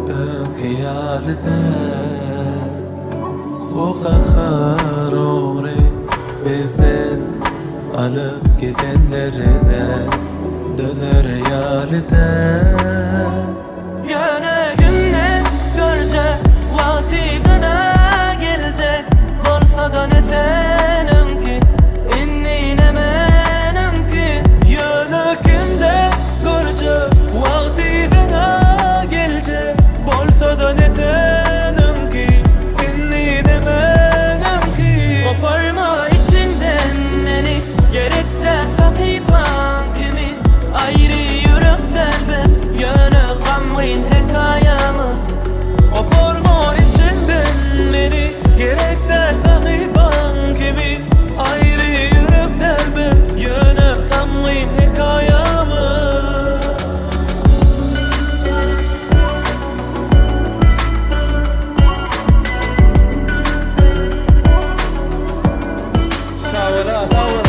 ökiyalide O kaharori bizden alıp gidenlerden döner yalide Yöne günne görce vakti sana gelecek Olsa da ne senin ki inni ne benim ki Yöne günde görce vakti sana gelecek Olsa da ne senin ki inni ne benim ki Koparma içinden beni gerekler sahiban kimin Ayrı yürekler ben yöne kamrin hikayemiz Koparma içinden beni gerekler sahiban kimin Ayrı yürekler ben yöne kamrin hikayemiz Sağ ol.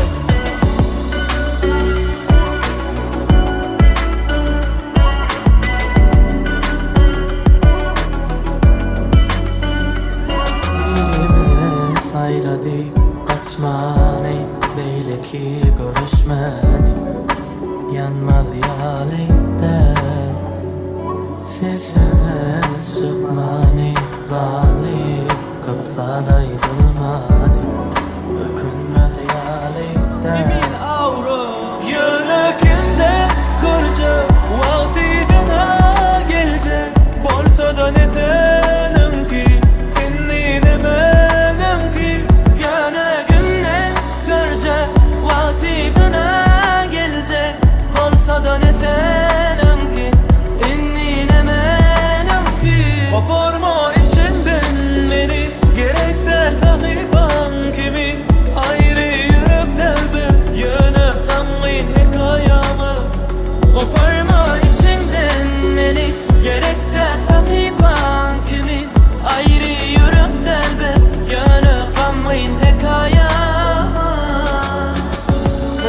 Sayladı kaçmani Beyle ki görüşmeni Yanmaz yaliden Sesimiz çıkmani Dali kapsada yıkılmani Ökünmez yaliden Yönekinde görce vakti bana gelecek Bolsa da ne senin ki inni ne benim ki Yöne günne görce vakti sana gelecek Olsa da ne senin ki inni ne benim ki Koparma içinden beni gerek der sahiban kimin Ayrı yürekler ben yöne kamrin hikayemiz Koparma içinden beni gerek de sahiban kimin Ayrı yürekler ben yöne kamrin hikayemiz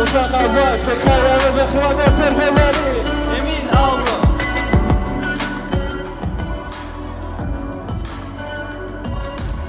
Musa Kaza, Şeker ve Zıhvada Ferfe